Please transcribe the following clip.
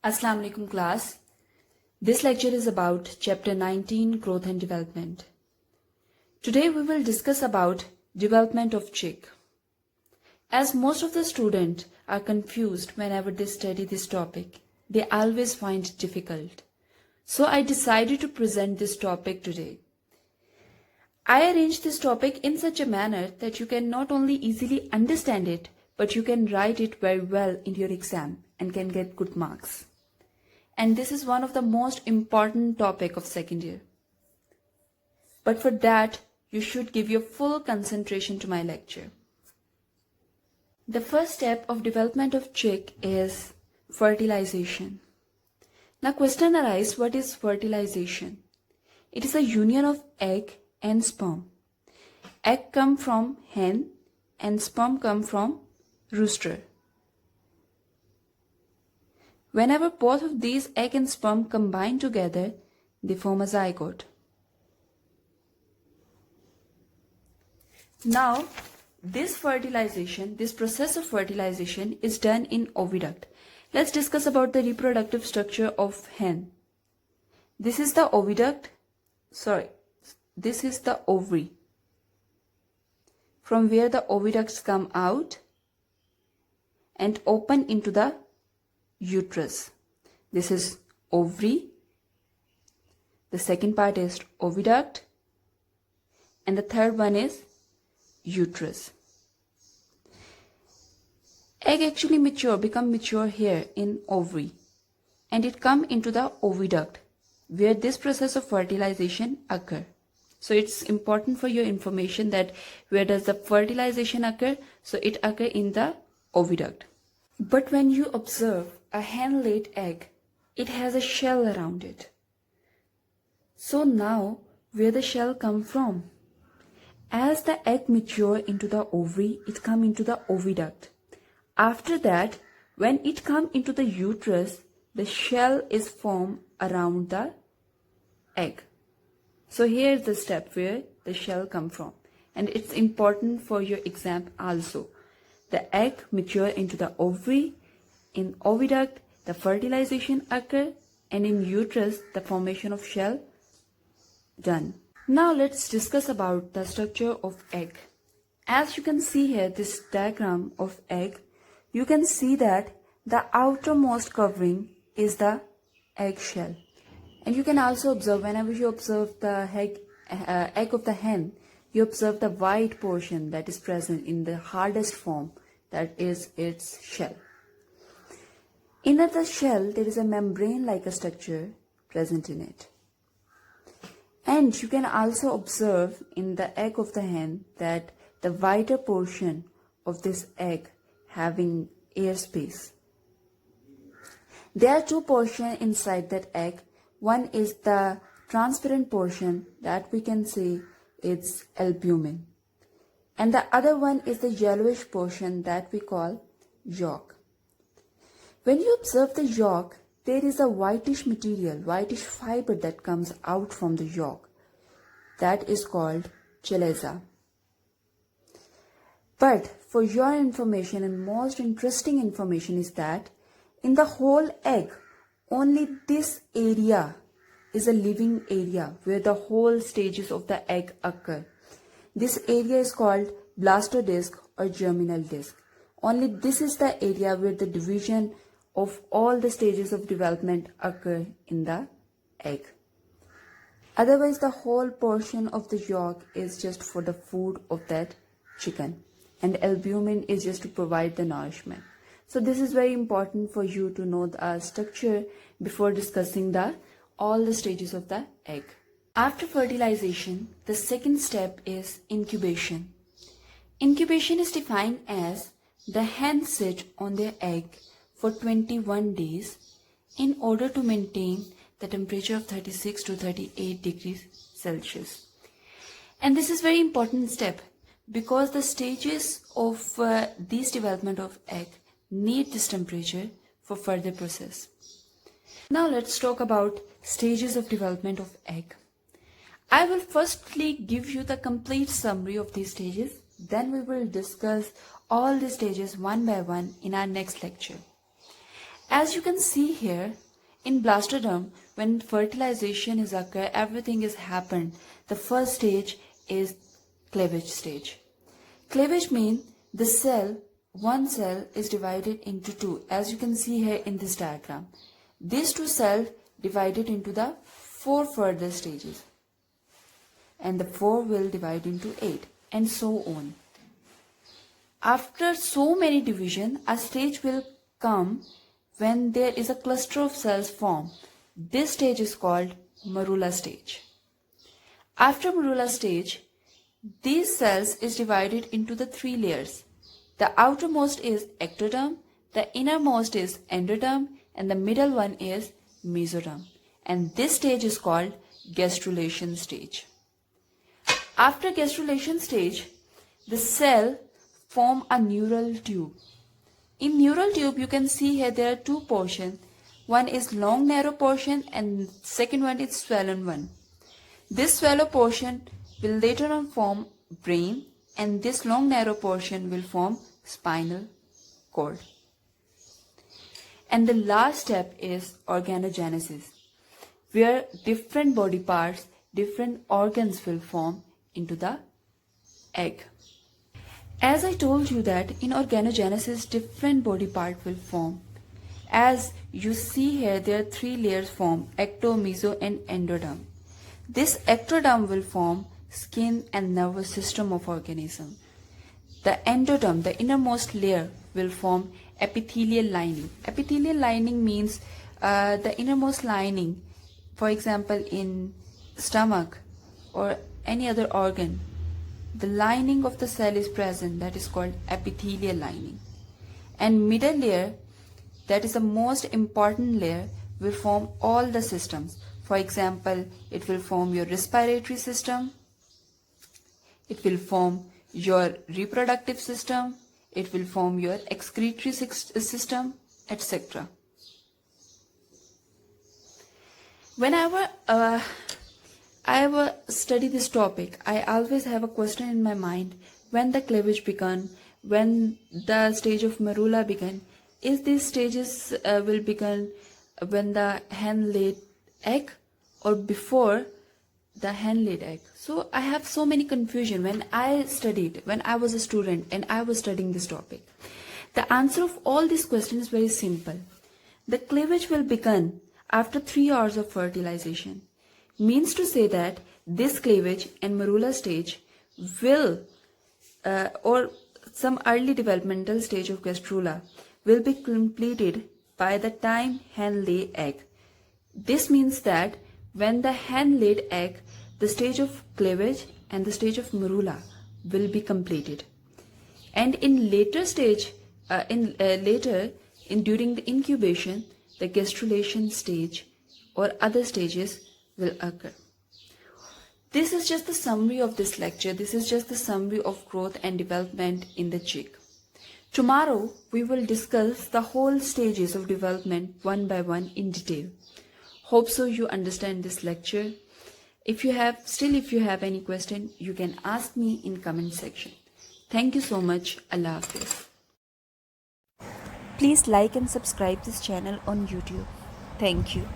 Assalamu alaikum class. This lecture is about chapter 19 growth and development. Today we will discuss about development of chick. As most of the students are confused whenever they study this topic, they always find it difficult. So I decided to present this topic today. I arranged this topic in such a manner that you can not only easily understand it, but you can write it very well in your exam and can get good marks. And this is one of the most important topic of second year. But for that, you should give your full concentration to my lecture. The first step of development of chick is fertilization. Now question arises, what is fertilization? It is a union of egg and sperm. Egg come from hen and sperm come from rooster. Whenever both of these egg and sperm combine together, they form a zygote. Now, this process of fertilization is done in oviduct. Let's discuss about the reproductive structure of hen. This is the this is the ovary, from where the oviducts come out and open into the uterus. This is ovary, the second part is oviduct, and the third one is uterus. Egg actually become mature here in ovary, and it come into the oviduct where this process of fertilization occur. So it's important for your information that where does the fertilization occur? So it occur in the oviduct. But when you observe a hen-laid egg, it has a shell around it. So now, where the shell come from? As the egg mature into the ovary, it come into the oviduct. After that, when it come into the uterus, the shell is formed around the egg. So here is the step where the shell come from. And it's important for your exam also. The egg mature into the ovary, in oviduct the fertilization occur, and in uterus the formation of shell done. Now let's discuss about the structure of egg. As you can see here, this diagram of egg, you can see that the outermost covering is the egg shell. And you can also observe, whenever you observe the egg of the hen, you observe the white portion that is present in the hardest form, that is its shell. Inner the shell, there is a membrane-like a structure present in it. And you can also observe in the egg of the hen that the whiter portion of this egg having air space. There are two portions inside that egg. One is the transparent portion that we can see it's albumin. And the other one is the yellowish portion that we call yolk. When you observe the yolk, there is a whitish material, whitish fiber that comes out from the yolk. That is called chelaza. But for your information and most interesting information is that in the whole egg, only this area is a living area where the whole stages of the egg occur. This area is called blastodisc or germinal disc. Only this is the area where the division of all the stages of development occur in the egg. Otherwise, the whole portion of the yolk is just for the food of that chicken, and albumin is just to provide the nourishment. So this is very important for you to know the structure before discussing all the stages of the egg. After fertilization, the second step is incubation. Incubation is defined as the hen sit on their egg for 21 days in order to maintain the temperature of 36 to 38 degrees Celsius. And this is very important step because the stages of these development of egg need this temperature for further process. Now let's talk about stages of development of egg. I will firstly give you the complete summary of these stages, then we will discuss all the stages one by one in our next lecture. As you can see here, in blastoderm, when fertilization is occur, everything is happened. The first stage is cleavage stage. Cleavage means the cell, one cell is divided into two, as you can see here in this diagram. These two cells divided into the 4 further stages, and the 4 will divide into 8, and so on. After so many division, a stage will come when there is a cluster of cells formed. This stage is called morula stage. After morula stage, these cells is divided into the 3 layers. The outermost is ectoderm, the innermost is endoderm, and the middle one is mesoderm. And this stage is called gastrulation stage. After gastrulation stage, the cell form a neural tube. In neural tube, you can see here there are 2 portions. One is long narrow portion and second one is swollen one. This swallow portion will later on form brain, and this long narrow portion will form spinal cord. And the last step is organogenesis, where different body parts, different organs will form into the egg. As I told you that in organogenesis, different body part will form. As you see here, there are 3 layers form: ecto, meso and endoderm. This ectoderm will form skin and nervous system of organism. The endoderm, the innermost layer, will form epithelial lining. Epithelial lining means the innermost lining, for example in stomach or any other organ, the lining of the cell is present, that is called epithelial lining. And middle layer, that is the most important layer, will form all the systems. For example, it will form your respiratory system, it will form your reproductive system, it will form your excretory system, etc. Whenever I ever study this topic, I always have a question in my mind: when the cleavage began, when the stage of morula began. Is these stages will begin when the hen laid egg or before the hen laid egg? So I have so many confusion when I studied, when I was a student and I was studying this topic. The answer of all these questions is very simple. The cleavage will begin after 3 hours of fertilization. Means to say that this cleavage and morula stage will or some early developmental stage of gastrula will be completed by the time hen lay egg. This means that when the hen laid egg, the stage of cleavage and the stage of morula will be completed. And in later stage, during the incubation, the gastrulation stage or other stages will occur. This is just the summary of this lecture. This is just the summary of growth and development in the chick. Tomorrow, we will discuss the whole stages of development one by one in detail. Hope so you understand this lecture. If you have any question, you can ask me in comment section. Thank you so much. Allah Hafiz. Please like and subscribe this channel on YouTube. Thank you.